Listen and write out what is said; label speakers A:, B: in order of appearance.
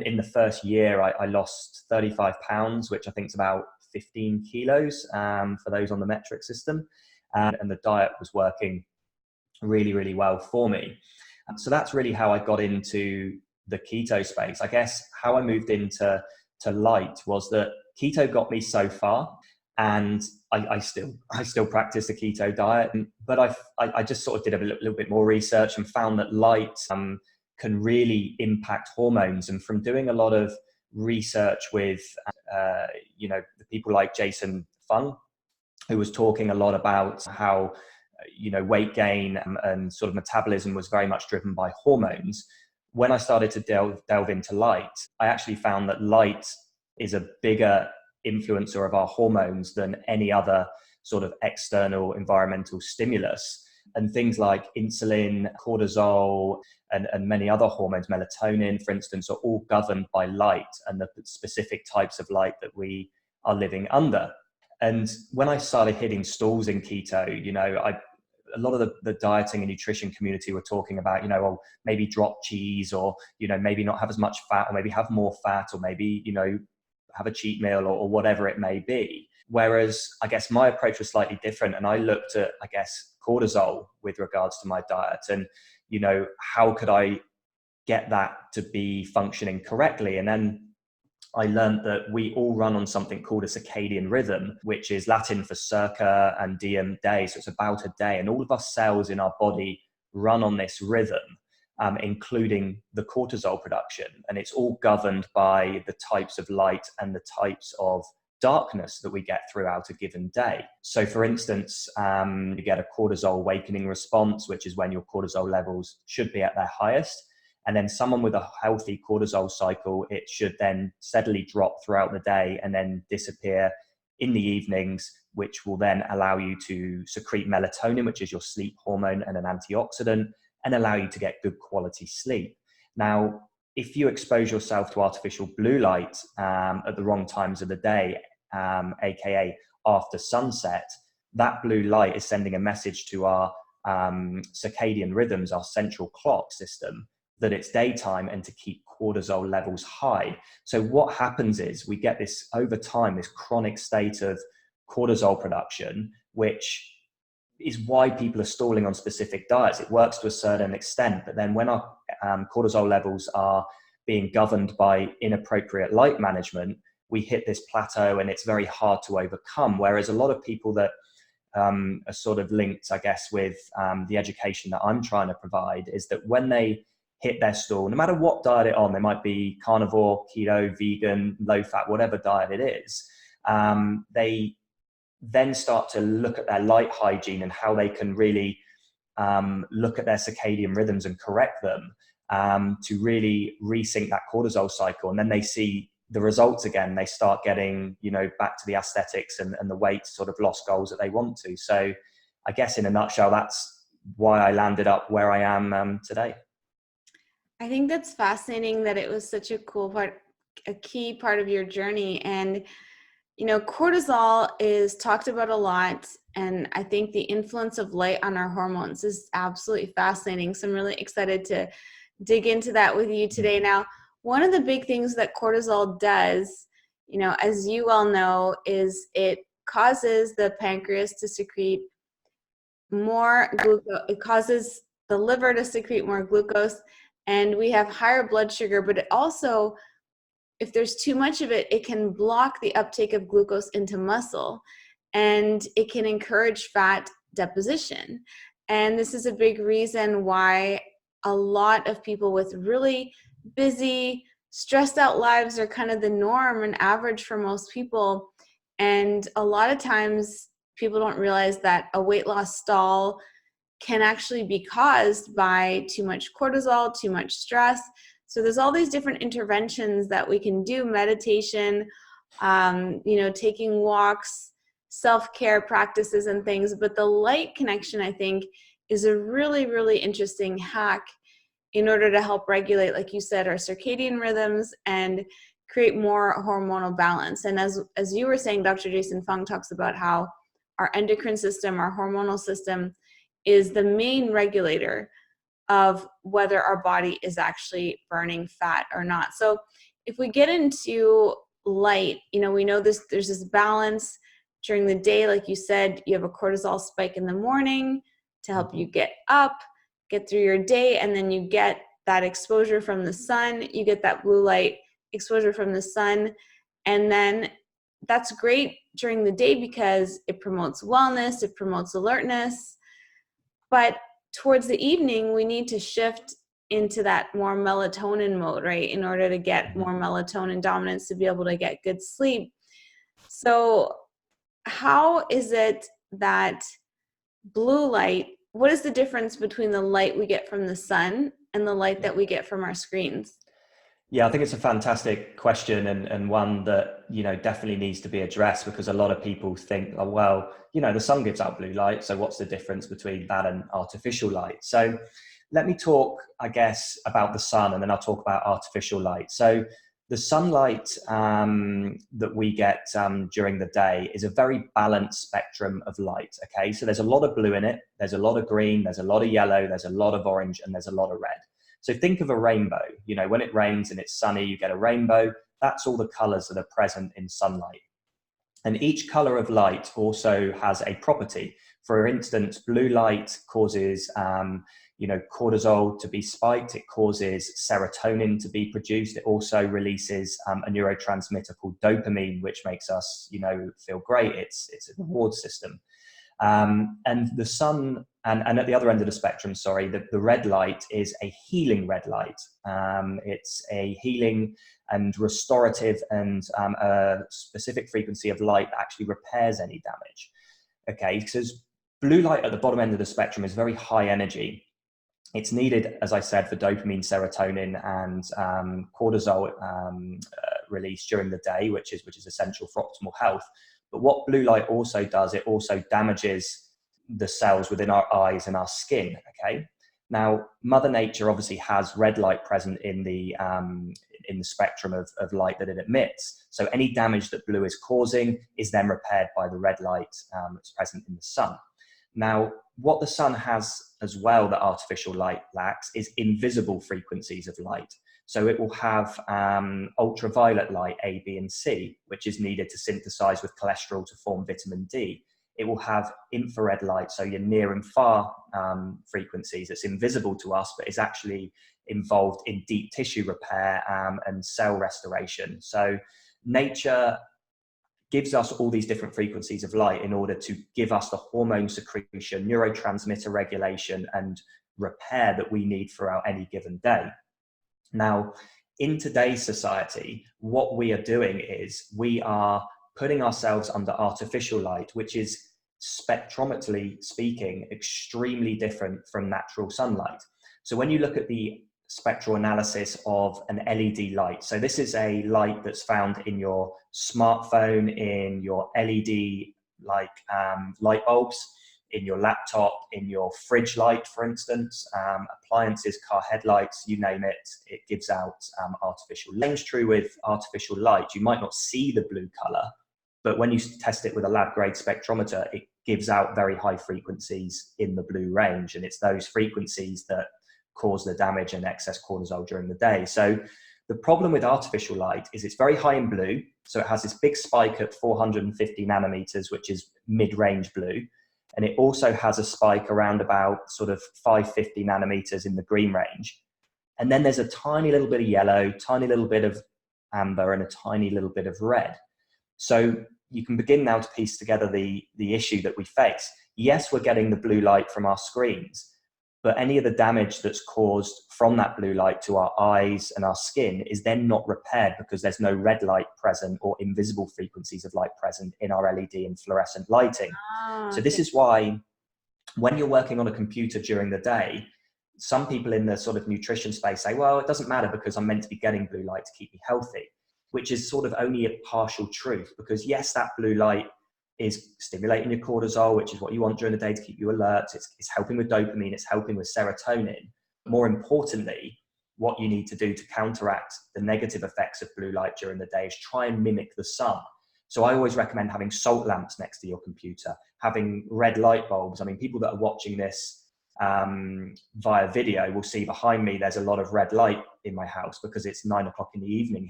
A: in the first year, I lost 35 pounds, which I think is about 15 kilos for those on the metric system. And the diet was working really, really well for me. So that's really how I got into the keto space. I guess how I moved into light was that keto got me so far, and I still practice the keto diet, but I just sort of did a little bit more research and found that light can really impact hormones. And from doing a lot of research with the people like Jason Fung, who was talking a lot about how weight gain and sort of metabolism was very much driven by hormones. When I started to delve into light, I actually found that light is a bigger influencer of our hormones than any other sort of external environmental stimulus. And things like insulin, cortisol, and many other hormones, melatonin, for instance, are all governed by light and the specific types of light that we are living under. And when I started hitting stalls in keto, a lot of the dieting and nutrition community were talking about, maybe drop cheese, or, maybe not have as much fat, or maybe have more fat, or maybe, have a cheat meal, or whatever it may be. Whereas I guess my approach was slightly different. And I looked at, I guess, cortisol with regards to my diet, and, how could I get that to be functioning correctly? And then I learned that we all run on something called a circadian rhythm, which is Latin for circa and diem day. So it's about a day. And all of our cells in our body run on this rhythm, including the cortisol production. And it's all governed by the types of light and the types of darkness that we get throughout a given day. So for instance, you get a cortisol awakening response, which is when your cortisol levels should be at their highest. And then someone with a healthy cortisol cycle, it should then steadily drop throughout the day and then disappear in the evenings, which will then allow you to secrete melatonin, which is your sleep hormone and an antioxidant, and allow you to get good quality sleep. Now, if you expose yourself to artificial blue light at the wrong times of the day, aka after sunset, that blue light is sending a message to our circadian rhythms, our central clock system, that it's daytime, and to keep cortisol levels high. So what happens is we get this over time, this chronic state of cortisol production, which is why people are stalling on specific diets. It works to a certain extent, but then when our cortisol levels are being governed by inappropriate light management, we hit this plateau, and it's very hard to overcome. Whereas a lot of people that are sort of linked, I guess, with the education that I'm trying to provide, is that when they hit their stall, no matter what diet it on, they might be carnivore, keto, vegan, low fat, whatever diet it is, they then start to look at their light hygiene and how they can really look at their circadian rhythms and correct them to really resync that cortisol cycle. And then they see the results again. They start getting, back to the aesthetics and the weight sort of loss goals that they want to. So I guess in a nutshell, that's why I landed up where I am today.
B: I think that's fascinating that it was such a cool part, a key part of your journey. And, cortisol is talked about a lot. And I think the influence of light on our hormones is absolutely fascinating. So I'm really excited to dig into that with you today. Now, one of the big things that cortisol does, as you well know, is it causes the pancreas to secrete more glucose. It causes the liver to secrete more glucose, and we have higher blood sugar. But it also, if there's too much of it, it can block the uptake of glucose into muscle, and it can encourage fat deposition. And this is a big reason why a lot of people with really busy, stressed out lives are kind of the norm and average for most people. And a lot of times people don't realize that a weight loss stall can actually be caused by too much cortisol, too much stress. So there's all these different interventions that we can do: meditation, taking walks, self-care practices and things. But the light connection, I think, is a really, really interesting hack in order to help regulate, like you said, our circadian rhythms and create more hormonal balance. And as you were saying, Dr. Jason Fung talks about how our endocrine system, our hormonal system, is the main regulator of whether our body is actually burning fat or not. So if we get into light, we know there's this balance during the day. Like you said, you have a cortisol spike in the morning to help you get up, get through your day, and then you get that exposure from the sun, you get that blue light exposure from the sun, and then that's great during the day because it promotes wellness, it promotes alertness. But towards the evening, we need to shift into that more melatonin mode, right? In order to get more melatonin dominance to be able to get good sleep. So how is it that blue light, what is the difference between the light we get from the sun and the light that we get from our screens?
A: Yeah, I think it's a fantastic question, and one that, definitely needs to be addressed, because a lot of people think, oh, well, the sun gives out blue light, so what's the difference between that and artificial light? So let me talk, I guess, about the sun, and then I'll talk about artificial light. So the sunlight that we get during the day is a very balanced spectrum of light, okay? So there's a lot of blue in it, there's a lot of green, there's a lot of yellow, there's a lot of orange, and there's a lot of red. So think of a rainbow. When it rains and it's sunny, you get a rainbow. That's all the colors that are present in sunlight. And each color of light also has a property. For instance, blue light causes cortisol to be spiked. It causes serotonin to be produced. It also releases a neurotransmitter called dopamine, which makes us, feel great. It's a reward system. And the sun, and at the other end of the spectrum, the red light is a healing red light. It's a healing and restorative and a specific frequency of light that actually repairs any damage. Okay, because blue light at the bottom end of the spectrum is very high energy. It's needed, as I said, for dopamine, serotonin, and cortisol release during the day, which is essential for optimal health. But what blue light also does, it also damages the cells within our eyes and our skin, okay? Now, Mother Nature obviously has red light present in the spectrum of light that it emits. So any damage that blue is causing is then repaired by the red light that's present in the sun. Now, what the sun has as well that artificial light lacks is invisible frequencies of light. So it will have ultraviolet light, A, B, and C, which is needed to synthesize with cholesterol to form vitamin D. It will have infrared light, so your near and far frequencies. It's invisible to us, but is actually involved in deep tissue repair and cell restoration. So nature gives us all these different frequencies of light in order to give us the hormone secretion, neurotransmitter regulation, and repair that we need throughout any given day. Now, in today's society, what we are doing is we are putting ourselves under artificial light, which is, spectrometrically speaking, extremely different from natural sunlight. So when you look at the spectral analysis of an LED light, so this is a light that's found in your smartphone, in your LED light bulbs, in your laptop, in your fridge light, for instance, appliances, car headlights, you name it, it gives out artificial light. Same is true with artificial light. You might not see the blue color, but when you test it with a lab grade spectrometer, it gives out very high frequencies in the blue range. And it's those frequencies that cause the damage and excess cortisol during the day. So the problem with artificial light is it's very high in blue. So it has this big spike at 450 nanometers, which is mid-range blue. And it also has a spike around about sort of 550 nanometers in the green range. And then there's a tiny little bit of yellow, tiny little bit of amber, and a tiny little bit of red. So you can begin now to piece together the issue that we face. Yes, we're getting the blue light from our screens, but any of the damage that's caused from that blue light to our eyes and our skin is then not repaired because there's no red light present or invisible frequencies of light present in our LED and fluorescent lighting. So this is why when you're working on a computer during the day, some people in the sort of nutrition space say, well, it doesn't matter because I'm meant to be getting blue light to keep me healthy, which is sort of only a partial truth, because yes, that blue light is stimulating your cortisol, which is what you want during the day to keep you alert. It's helping with dopamine, it's helping with serotonin. More importantly, what you need to do to counteract the negative effects of blue light during the day is try and mimic the sun. So I always recommend having salt lamps next to your computer, having red light bulbs. I mean, people that are watching this via video will see behind me there's a lot of red light in my house because it's 9 o'clock in the evening